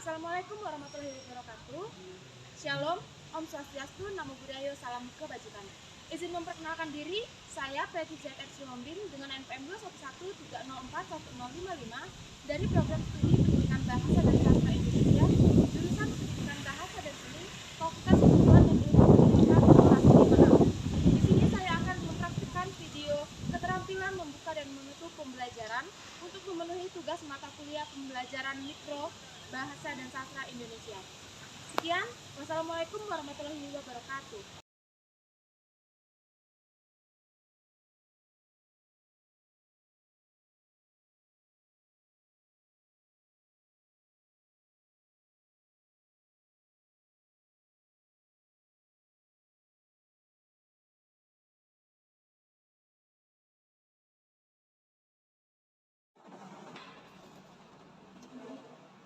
Assalamualaikum warahmatullahi wabarakatuh. Shalom, Om Swastiastu, Namo Buddhaya, Salam Kebajikan. Izin memperkenalkan diri, saya Preti JR Sihombing dengan NPM 211304155 dari program studi Pendidikan Bahasa dan Sastra Indonesia, jurusan Pendidikan Bahasa dan Seni, Fakultas Kedokteran dan Ilmu Pendidikan Fakultas Ilmu. Di sini saya akan mempraktikkan video keterampilan membuka dan menutup pembelajaran untuk memenuhi tugas mata kuliah pembelajaran mikro Bahasa dan Sastra Indonesia. Sekian, wassalamualaikum warahmatullahi wabarakatuh.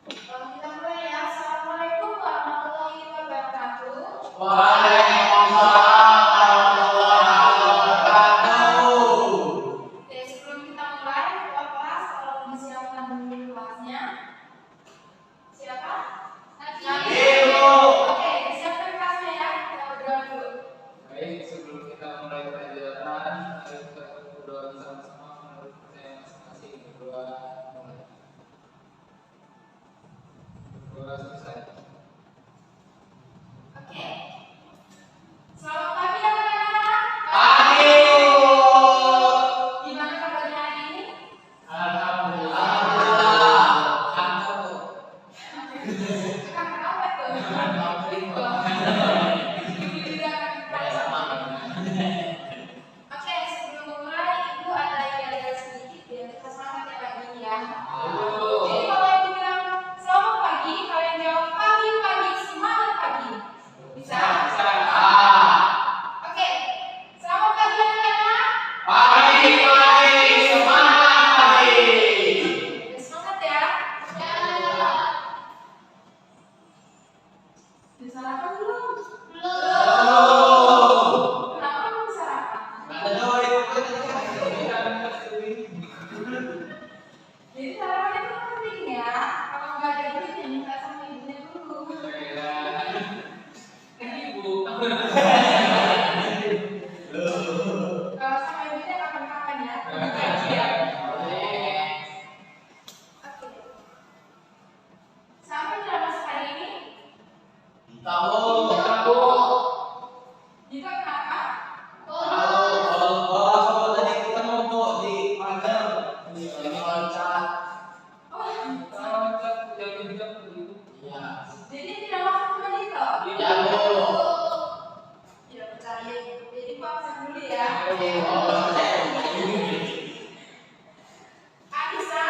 Kita mulai ya. Assalamualaikum warahmatullahi wabarakatuh. Waalaikumsalam warahmatullahi wabarakatuh. Oke, sebelum kita mulai, ketua kelas tolong disiapkan dulu kelasnya. Siapa? Ibu. Oke, disiapkan kelasnya ya. Kita berdoa dulu. Baik, sebelum kita mulai pelajaran, mari kita berdoa bersama-sama menurut percaya masing-masing. Berdoa mulai. Berdoa selesai. Oke. Selamat pagi anak-anak. Pagi, Bu. Gimana kabarnya hari ini? Alhamdulillah. Kantor, Bu. Kangen apa tuh? Oke, sebelum mulai, Ibu ada yel-yel sedikit biar kita semangat ya pagi ini ya. Jadi kalau Ibu bilang selamat pagi, kalian jawab pagi-pagi, semangat pagi. Bisa? Oke, selamat pagi anak-anak. Pagi, semangat pagi. Semangat ya. Udah sarapan belum? Kenapa belum sarapan? Jadi sarapan itu penting ya. Kalau nggak ada duitnya minta sama ibunya dulu. Kalau sama ibunya kapan-kapan ya. Oke. Sampai dalam masa hari ini, Dito kenapa? Oh, jadi tidak masuk sama Dito? Tidak percaya. Jadi Pak absen dulu ya. Anissa,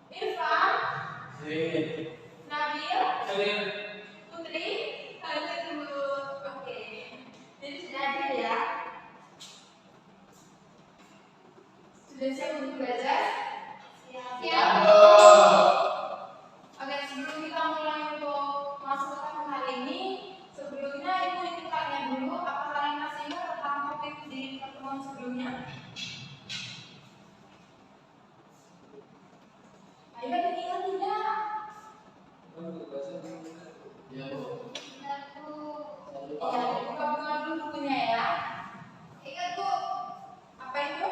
Irfan, Nabil, Putri, kalian dulu. Oke. Jadi sudah adil ya. Sudah siap untuk belajar? Oke, sebelum kita mulai untuk masuk ke topik hari ini, sebelumnya Ibu ingin tanya dulu, apa kalian masih ingat tentang topik di pertemuan sebelumnya? Ayo ingat tidak? Ya, buka dulu bukunya ya. Ingat Bu, apa itu?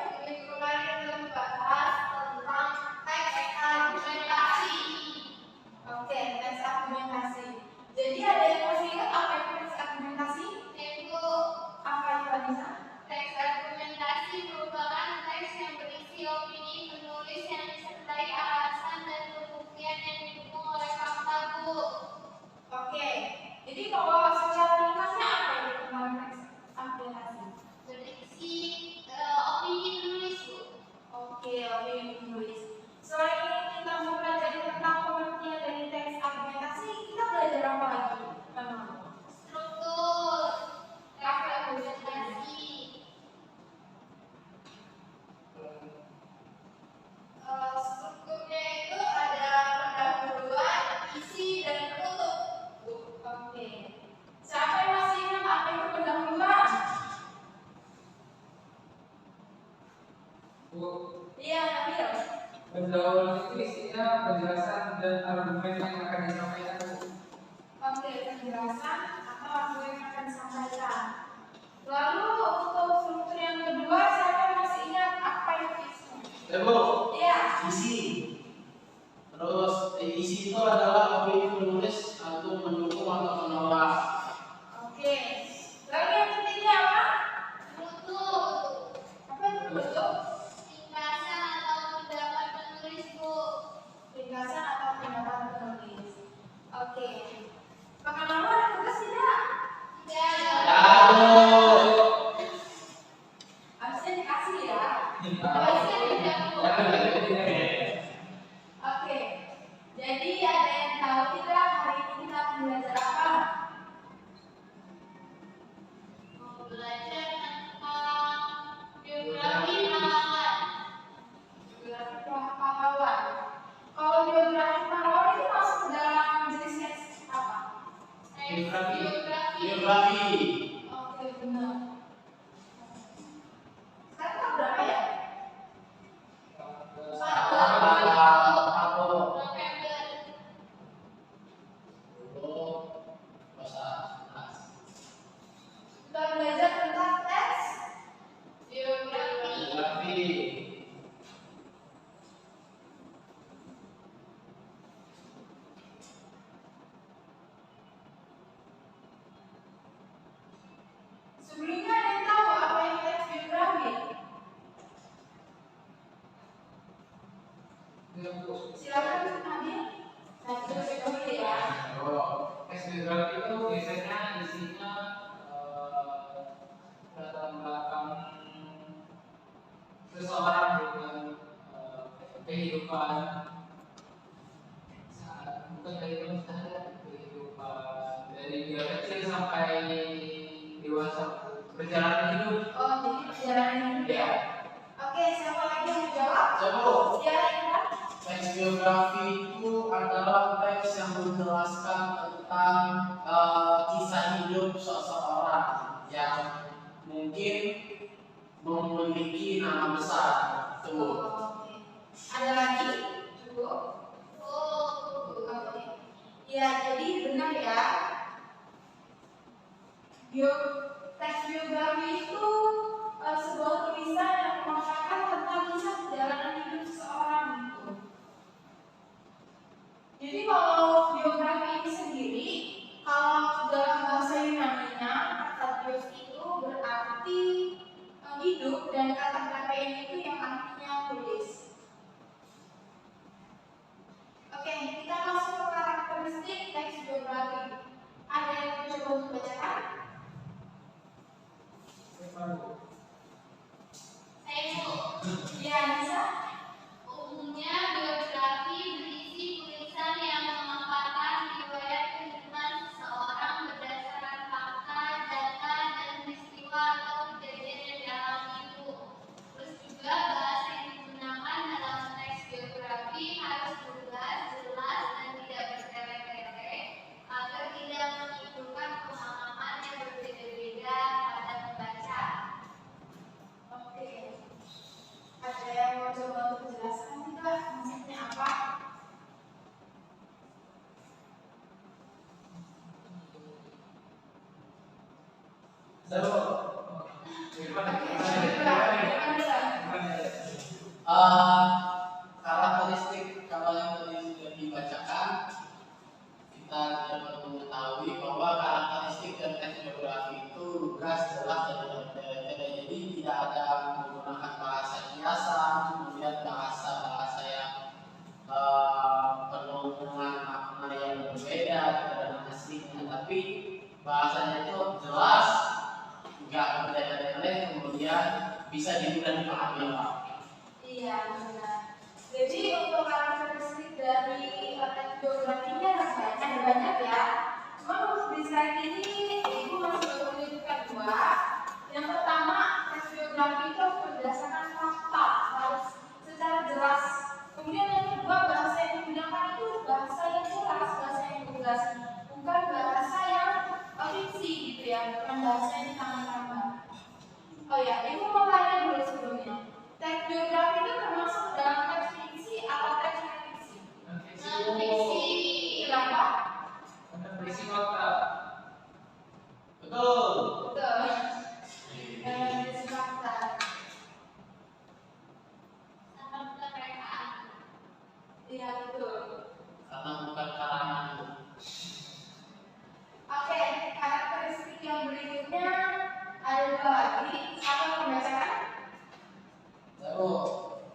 Oke, teks argumentasi. Jadi ada yang masih ingat apa itu teks argumentasi? Apa itu Anissa? Teks argumentasi merupakan teks yang berisi opini penulis yang disertai alasan dan pembuktian yang didukung oleh fakta, Bu. Oke, penjelasan dan argumen yang akan disampaikan. Oke, penjelasan atau argumen yang akan disampaikan. Lalu untuk struktur yang kedua, siapa masih ingat apa itu isinya? Bu, Iya. isi. Terus isi itu adalah opini penulis atau mendukung atau menolak. Oke. Lalu yang ketiga apa? Mutu. Apa itu mutu? Ringkasan atau pendapat penulis, Bu. Ringkasan atau pendapat penulis. Oke. Pengenalan ada tugas tidak? Tidak. Aduh. Harusnya dikasih ya. Harusnya tidak, Bu. Oke. Jadi ada yang tahu tidak hari ini kita akan belajar apa? Mau belajar tentang biografi pahlawan. Biografi pahlawan. Kalau biografi pahlawan itu masuk ke dalam jenisnya apa? Biografi. Oke, benar. Sekarang tahun berapa ya? November. Kita belajar tentang teks Biografi. Sebelumnya ada yang tahu apa yang teks biografi? Silakan Nabil. Teks biografi ya. Teks biografi itu biasanya isinya latar belakang seseorang dengan kehidupan bukan kehidupan dari dia kecil sampai dewasa perjalanan hidup. Oh, jadi perjalanan hidup ya. Oke, siapa lagi yang menjawab? Coba. Ya, Indra. Teks biografi itu adalah teks yang menjelaskan tentang kisah hidup seseorang yang mungkin memiliki nama besar. Tuh. Oke. Ada lagi? Cukup? Oke. Ya, jadi benar ya. Teks biografi itu sebuah tulisan yang mengatakan tentang kisah perjalanan hidup seseorang itu. Jadi kalau biografi ini sendiri, kalau dalam bahasa Yunani-nya, kata bios itu berarti hidup dan kata grapein itu yang artinya tulis. Oke, kita masuk ke karakteristik teks biografi. Ada yang mencoba untuk bacakan? Saya, Bu. Iya, Nisa. Umumnya biografi berisi tulisan yang memaparkan riwayat kehidupan seseorang berdasarkan fakta, data, dan peristiwa atau kejadian yang dialami itu. Terus juga bahasa yang digunakan dalam teks biografi harus lugas, jelas, dan tidak bertele-tele agar tidak menimbulkan pemahaman yang berbeda-beda pada pembaca. Oke. Ada yang mau coba untuk menjelaskan tidak maksudnya apa? Karakteristik kalau yang tadi sudah dibacakan, kita dapat mengetahui bahwa karakteristik dari teks biografi itu lugas, jelas, dan tidak bertele-tele. Jadi tidak ada menggunakan bahasa kiasan, kemudian bahasa yang penuh dengan makna yang berbeda dengan aslinya, tapi bahasanya itu jelas, nggak bertele-tele, kemudian bisa mudah dipahami orang. Iya, benar. Jadi untuk karakteristik dari teks biografinya ada banyak ya. Cuma untuk di slide ini Ibu masih baru menunjukkan dua. Yang pertama, teks biografi itu harus berdasarkan fakta, harus secara jelas. Kemudian yang kedua, bahasa yang digunakan itu bahasa yang jelas, bahasa yang lugas, bukan bahasa yang fiksi gitu ya, bukan bahasa yang ditambah-tambah. Oh ya, Ibu mau tanya dulu sebelumnya. Teks biografi itu termasuk dalam teks fiksi atau teks non-fiksi? Iya, betul. Karena bukan karangan. Oke, karakteristik yang berikutnya ada dua lagi. Siapa yang membacakan? Lalu,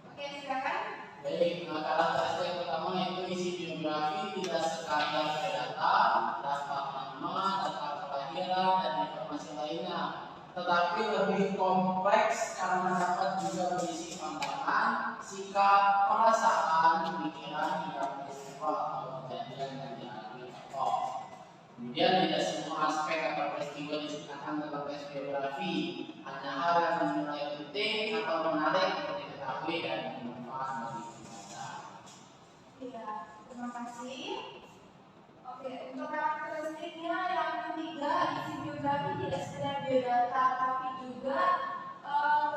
Oke, silakan. baik, karakteristik yang pertama yaitu isi biografi tidak sekadar data, daftar nama, data kelahiran, dan informasi lainnya, tetapi lebih kompleks karena dapat juga berisi pandangan, sikap, perasaan, pemikiran, hingga peristiwa atau kejadian yang dialami tokoh. Kemudian tidak semua aspek atau peristiwa diceritakan dalam tes biografi, hanya hal yang dinilai penting atau menarik untuk diketahui dan bermanfaat bagi kita. Iya, terima kasih. Oke, untuk karakteristiknya yang ketiga, isi biografi tidak sekedar biodata, tapi juga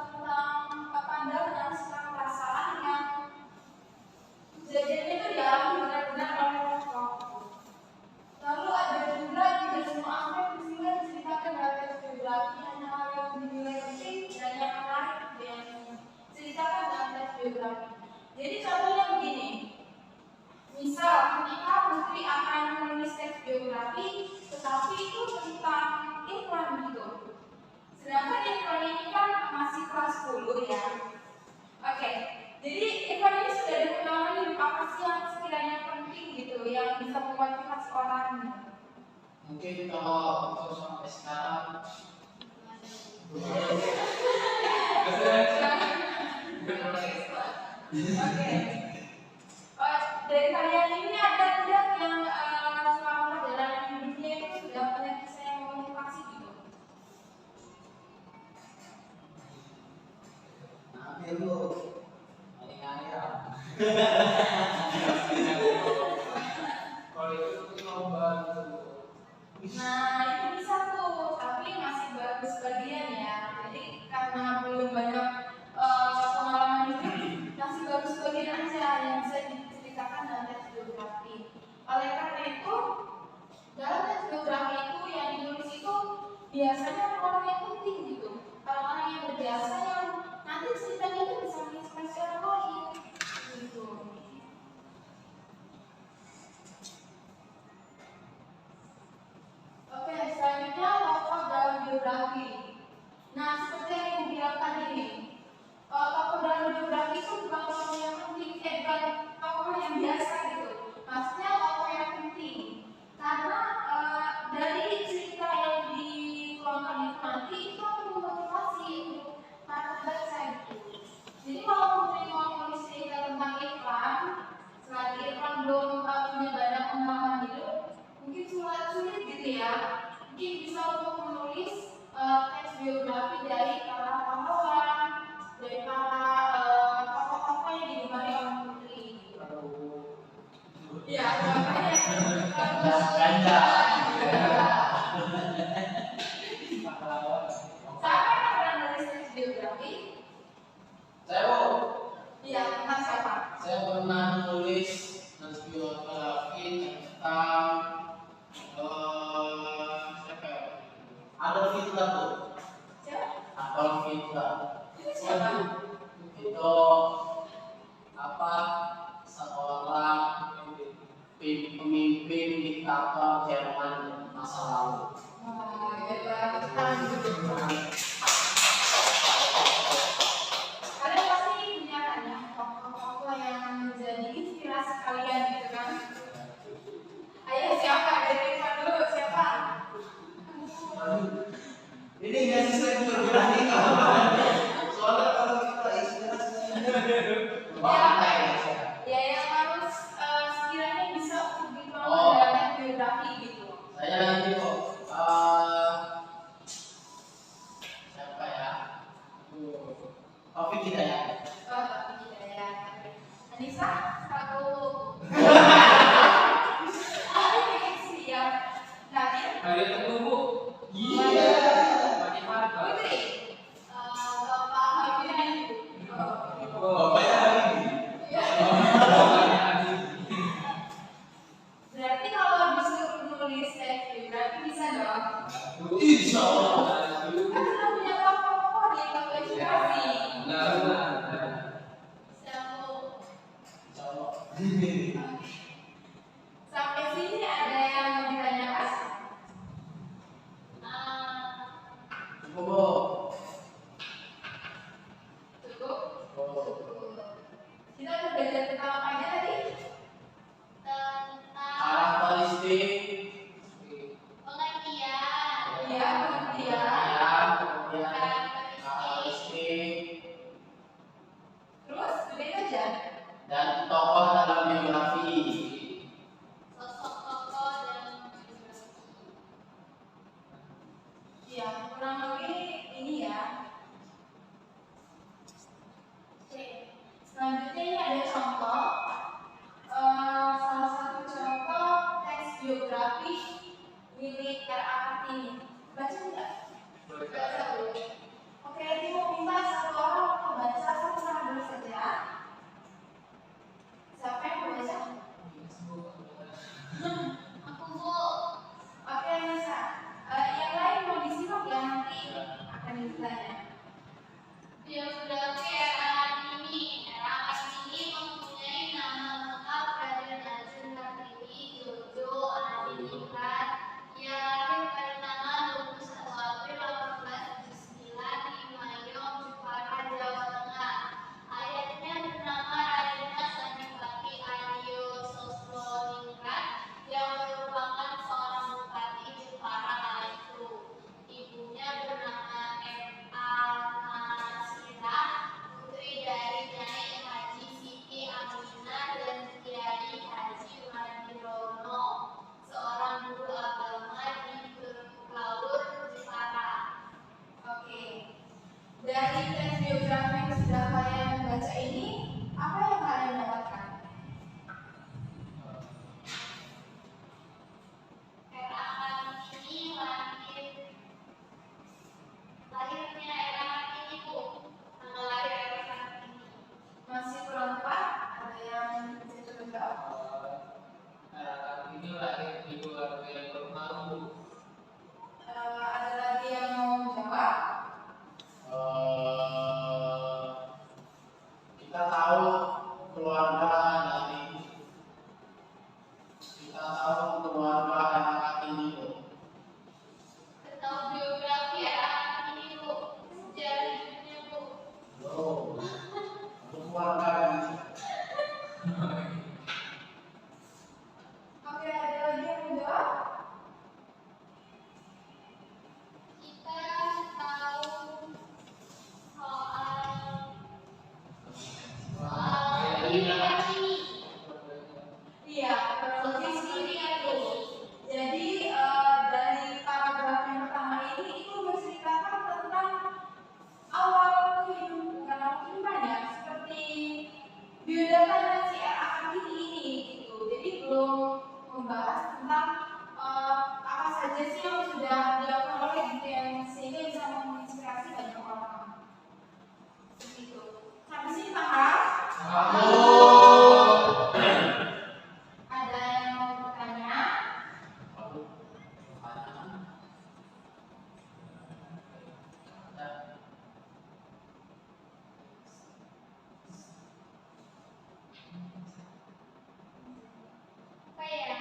tentang pandangan tentang perasaan yang kejadian itu dialami benar-benar oleh tokoh. Lalu ada juga tidak semua aspek peristiwa diceritakan dalam tes biografi, hanya hal yang dinilai penting dan yang menarik yang diceritakan dalam tes biografi. Jadi contohnya begini. Misal, ketika Putri akan menulis teks biografi, tetapi itu tentang iklan gitu. Sedangkan iklan ini kan masih kelas 10 ya. Oke, jadi iklan ini sudah diketahui apa sih yang sekiranya penting gitu, yang bisa memotivasi orang. Mungkin kalau untuk sampai sekarang Oke. Dari kalian ini ada tidak yang selama perjalanan hidupnya itu sudah punya kisah yang memotivasi gitu? nanti lu nyari ya. Kalau itu lomba gitu. Nah, itu bisa tuh, tapi masih bagus bagian ya. Jadi karena belum banyak pengalaman hidup, masih bagus bagian aja yang bisa diceritakan dalam tes biografi. Oleh karena itu, dalam tes biografi itu yang ditulis itu biasanya orang yang penting gitu, orang-orang yang berjasa yang nanti ceritanya itu bisa menginspirasi orang lain gitu. Oke, selanjutnya tokoh dalam biografi. Nah, seperti yang ibu bilang tadi nih, tokoh dalam biografi itu bukan tokoh yang penting, bukan tokoh yang biasa gitu. Maksudnya tokoh yang penting, karena dari cerita yang dituangkan itu nanti itu akan memotivasi untuk para pembaca gitu. Jadi kalau Putri mau nulis cerita tentang iklan, selagi iklan belum punya banyak pengalaman hidup, mungkin sulit gitu ya. Mungkin bisa untuk menulis teks biografi dari para pahlawan, dari para tokoh-tokoh yang digemari oleh Putri. Ya, makanya Ganda. siapa yang pernah nulis teks biografi? Saya Iya, tentang siapa? Saya pernah nulis biografi tentang siapa ya? Adolf Hitler tuh. Siapa? Adolf Hitler. Itu siapa? Itu apa? Seorang pemimpin diktator Jerman masa lalu. Kalian pasti punya kan ya tokoh-tokoh yang menjadi inspirasi kalian gitu kan? Ayo siapa? Dari Irfan dulu siapa? Ini nggak sesuai biografi kamu. Soalnya kalau kita inspirasi Ya yang harus sekiranya bisa untuk dituangkan dalam biografi gitu. saya nanti kok Sampai sini ada yang mau ditanyakan? Cukup. Cukup? Kita udah belajar tentang apa aja tadi? Tentang Karakteristik. pengertian. Iya, kemudian. Kemudian karakteristik. Terus, udah itu aja? Dan tokoh dalam biografi. Sosok tokoh dan biografi. Iya, kurang lebih ini ya. Oke. Selanjutnya ini ada contoh. Salah satu contoh teks biografi milik R.A. Kartini. Baca enggak? Baca boleh. Oke, ini mau minta satu orang membaca satu nama dulu saja. Siapa yang mau baca? Aku Bu. Oke, Nisa. Yang lain mau disimak ya, nanti akan ditanya. Biografi R.A. Kartini. R.A. Kartini mempunyai nama lengkap Raden Ajeng Kartini Jojo Adiningrat. Ia lahir pada tanggal 21 April 1879 di Mayong, Jepara, Jawa Tengah. Ayahnya bernama Raden Mas Adipati Aryo Sosroningrat yang merupakan seorang bupati Jepara kala itu. Ibunya bernama M.A. Nasira, putri dari Nyai Haji Siti Aminah dan Kiai Haji Madirono, seorang guru agama di Berkaur, Jepara. Oke. Dari teks biografi yang sudah kalian baca ini, apa yang kalian dapatkan? R.A. Kartini lahirnya R.A. Kartini Bu. Tanggal lahir R.A. Kartini. Masih kurang tepat? Ada yang bisa menjawab? Ini lahir di keluarga yang berpengaruh. Ada lagi yang mau jawab? Kita tahu keluarga dari anak ini. Tahu biografi R.A. Kartini Bu. Sejarah hidupnya Bu. Keluarga ini. Oke, ada lagi yang mau jawab? Kita tahu soal diri Kartini. Iya, kronologis ini itu. Jadi dari paragraf yang pertama ini itu menceritakan tentang awal kehidupan ya, seperti biodata si R.A. Kartini ini gitu. Jadi belum membahas tentang apa saja sih yang sudah dilakukan oleh gitu yang sehingga bisa menginspirasi banyak orang. Begitu. Sampai sini paham? Ada yang mau bertanya? Apa ya?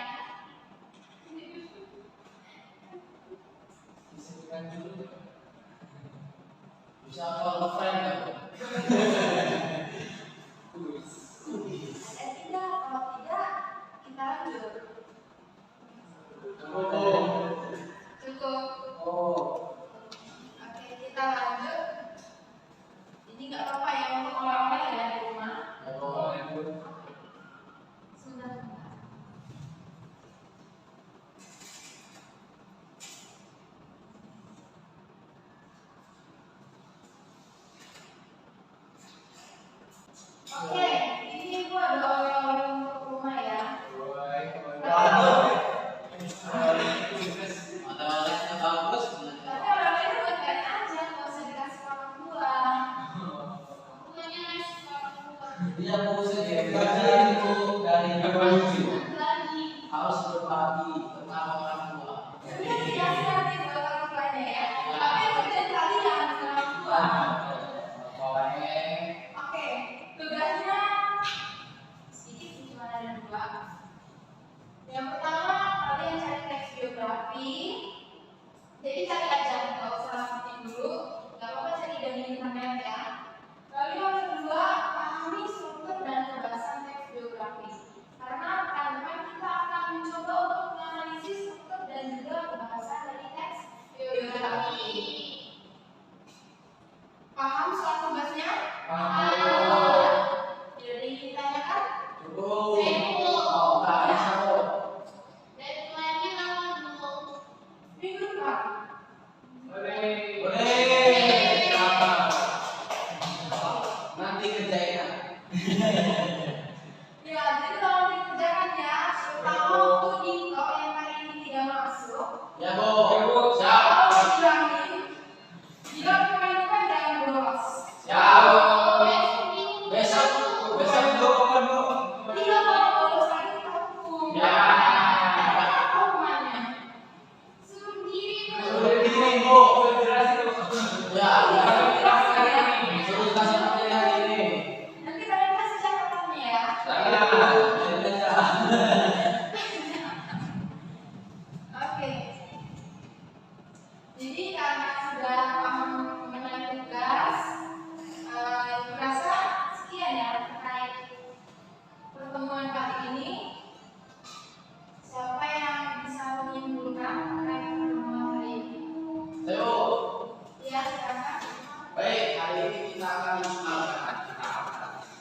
Bisa call friend ya? Ada tidak? Kalau tidak, kita lanjut. Cukup. Oke, kita lanjut. Ini nggak apa-apa ya untuk orang-orang yang ada di rumah. Sebentar. coba. Yang pertama, kalian cari teks biografi. Jadi cari aja, nggak usah ngetik dulu, nggak apa-apa cari dari internet ya. Lalu yang kedua, pahami struktur dan pembahasan teks biografi. Karena teman-teman kita akan mencoba untuk menganalisis struktur dan juga pembahasan dari teks biografi. Paham soal tugasnya? Paham. Jadi ditanyakan? Cukup. Saya belum. Oh, nggak bisa kok. Deadline-nya kapan dulu? Minggu depan. Boleh. Kenapa? Nanti kerjain. Ya, jadi kalau dikerjakan ya, pertama untuk kalau yang hari ini tidak masuk, Ya, Bu. Siap. kalau dibilangin, jika pemain kan jangan bolos. Siap. Besok Besok Bu. Tidak kalau bolos lagi kita hukum. Ya. Apa hukumannya? Suruh diri Suruh diri, Bu. Ya. Suruh kasih materi hari ini. Nanti kalian kasih catatannya ya. Oke. Jadi karena sudah paham mengenai tugas, merasa sekian ya terkait pertemuan kali ini. Siapa yang bisa menyimpulkan terkait pertemuan hari ini? Ayo. Ya, silakan. Baik, hari ini kita akan mengenalkan.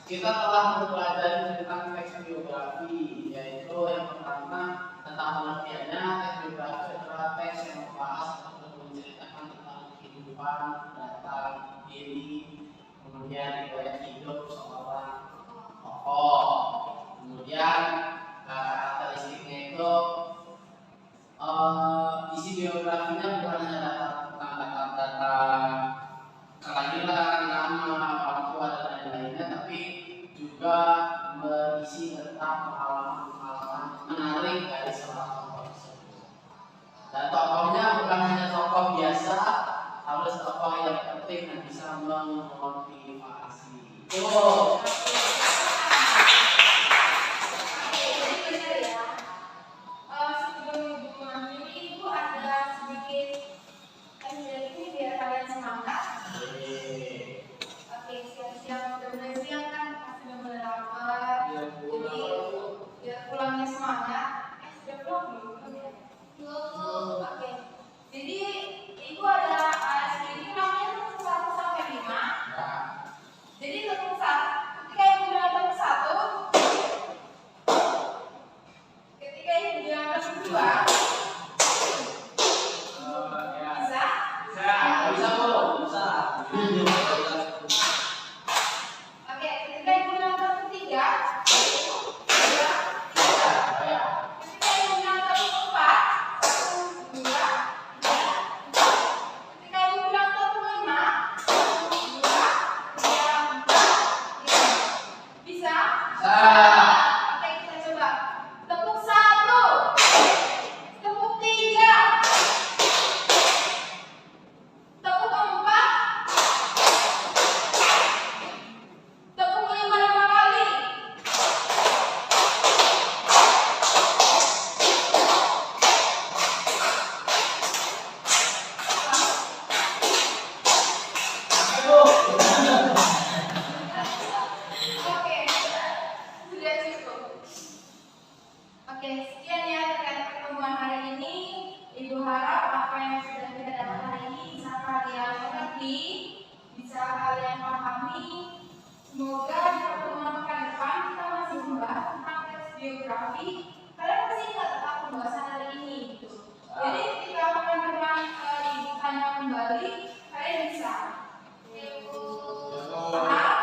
Kita telah mempelajari tentang teks biografi, yaitu yang pertama tentang pengertiannya. Teks biografi adalah teks yang membahas atau menceritakan tentang kehidupan, datang, diri, kemudian riwayat hidup seorang tokoh. Kemudian karakteristiknya itu isi biografinya bukan hanya data kelahiran, nama, orang tua dan lain-lainnya, tapi juga berisi tentang pengalaman-pengalaman menarik dari seorang tokoh tersebut. Dan tokohnya bukan hanya tokoh biasa, harus tokoh yang penting dan bisa memotivasi. Oh. Jadi benar ya. Sebelum ibu mengakhiri, ibu ada sedikit ini biar kalian semangat. Oke, siap-siap udah mulai siang kan, pasti udah mulai lapar. Jadi biar pulangnya semangat. Sudah pulang belum? Belum. Oke. Jadi ibu ada sedikit namanya tepuk 1 sampai 5. Jadi tepuk 1. Ketika ibu bilang tepuk 1, ketika ibu bilang tepuk 2, bisa? Bisa, Bu. Bisa. Oke, ketika ibu bilang tepuk 3, bisa? Ya. Ketika ibu bilang tepuk 4, 1, 2, 3, 4. Ketika ibu bilang tepuk 5, 1, 2, 3, 4, 5. Bisa? Oke, kita coba. Tepuk 1, tepuk 3, tepuk 4, tepuk 5 kali. Oke, sudah cukup. Oke, sekian ya terkait pertemuan hari ini. Ibu harap apa yang sudah kita dapat hari ini bisa kalian mengerti, bisa kalian pahami. Semoga di pertemuan pekan depan kita masih membahas tentang teks biografi. Kalian pasti ingat tentang pembahasan hari ini. Gitu. Jadi ketika pekan depan ibu tanya kembali, kalian bisa. Paham?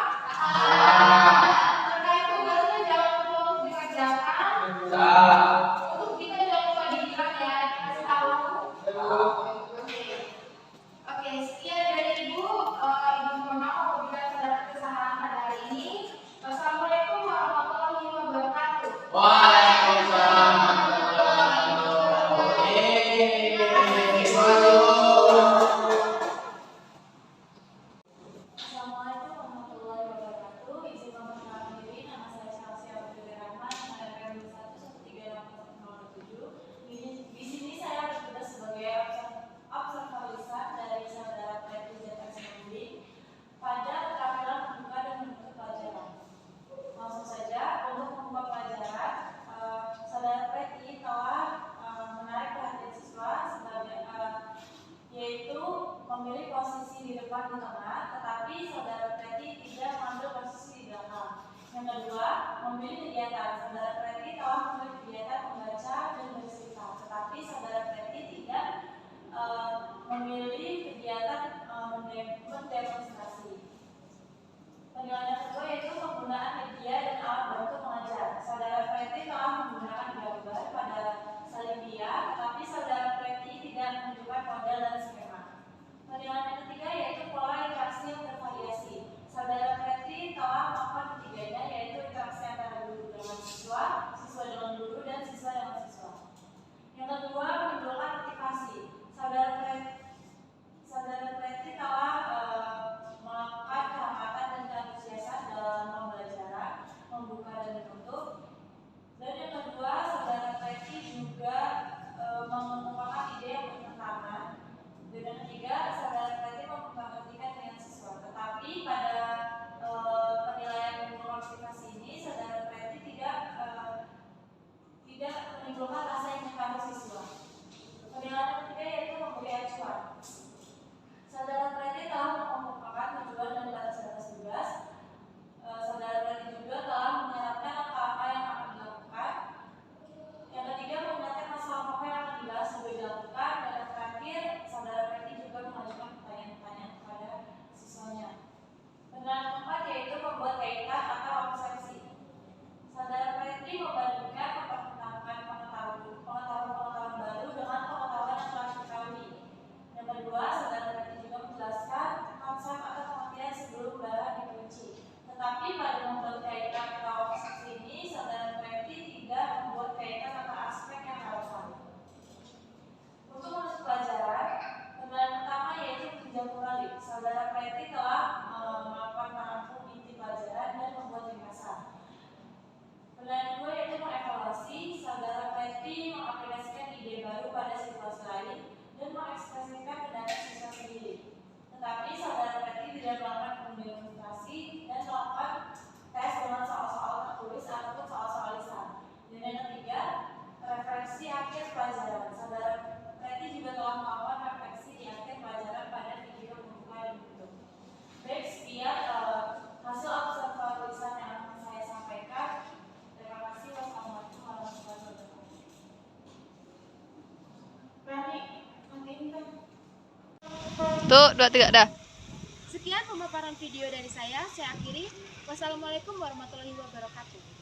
Terkait tugasnya jangan lupa untuk dikerjakan. Untuk kita jangan lupa dibilang ya, dikasih tahu. Oke, sekian dari ibu. Ibu mohon maaf apabila terdapat kesalahan pada hari ini. Wassalamualaikum warahmatullahi wabarakatuh. Waalaikumsalam warahmatullahi wabarakatuh. Assalamualaikum warahmatullahi wabarakatuh. Izin memperkenalkan diri, nama saya Chelsea Abdul Rahman, tenaga mengumpulkan di tengah, tetapi saudara Preti tidak mengambil posisi di belakang. Yang kedua, memilih kegiatan. Saudara Preti telah memilih kegiatan membaca dan bercerita, tetapi saudara Preti tidak memilih kegiatan mendemonstrasi. Penilaian yang kedua yaitu penggunaan media dan alat bantu mengajar. Saudara Preti telah menggunakan gambar pada salibia, tetapi saudara Preti tidak menunjukkan model dan skema. Penilaian yang ketiga yaitu pola interaksi yang bervariasi. Saudara Preti telah melakukan ketiganya, yaitu interaksi antara guru dengan siswa, siswa dengan guru, dan siswa dengan siswa. Yang kedua, menimbulkan motivasi. Saudara Preti telah melakukan kehangatan dan keantusiasan dalam pembelajaran, membuka dan menutup. Dan yang kedua, saudara Preti juga mengemukakan ide yang bertentangan. Dan yang ketiga, saudara Preti memperhatikan dengan siswa. Tetapi pada penilaian motivasi ini, saudara Preti tidak menimbulkan rasa ingin tahu siswa. Penilaian ketiga yaitu memberi acuan. Saudara Preti telah mengemukakan tujuan dan batas-batas tugas. Saudara Preti juga telah menyiapkan apa-apa yang akan dilakukan. Yang ketiga, menggunakan masalah apa yang akan dibahas sebelum dilakukan. Dan yang terakhir, saudara Preti juga mengajukan pertanyaan-pertanyaan kepada siswanya. Penilaian keempat yaitu membuat kaitan atau obsesi. Saudara Preti membandingkan mempertentangkan pengetahuan baru dengan pengetahuan yang telah diketahui. Yang kedua, saudara Preti juga menjelaskan konsep atau pengertian sebelum bahan dikunci. Tetapi pada membuat kaitan atau obsesi ini, saudara Preti tidak membuat kaitan atau aspek yang relevan. Untuk menutup pelajaran, penilaian pertama yaitu jenjang pluralis. Saudara Preti telah melakukan merangkum inti pelajaran dan membuat ringkasan. Penilaian kedua yaitu mengevaluasi. Saudara Preti mengaplikasikan ide baru pada situasi lain dan mengekspresikan pendapat siswa sendiri. Tetapi saudara Preti tidak melakukan demonstrasi dan melakukan tes dengan soal-soal tertulis ataupun soal-soal lisan. Dan yang ketiga, refleksi akhir pelajaran. Saudara Preti juga telah melakukan refleksi di akhir pelajaran pada video pembuka dan penutup. Baik, sekian hasil observasi tulisan yang akan saya sampaikan. Terima kasih. Wassalamualaikum warahmatullahi wabarakatuh. Rani, matiin kan? Tuh, 2, 3, dah. Sekian pemaparan video dari saya akhiri. Wassalamualaikum warahmatullahi wabarakatuh.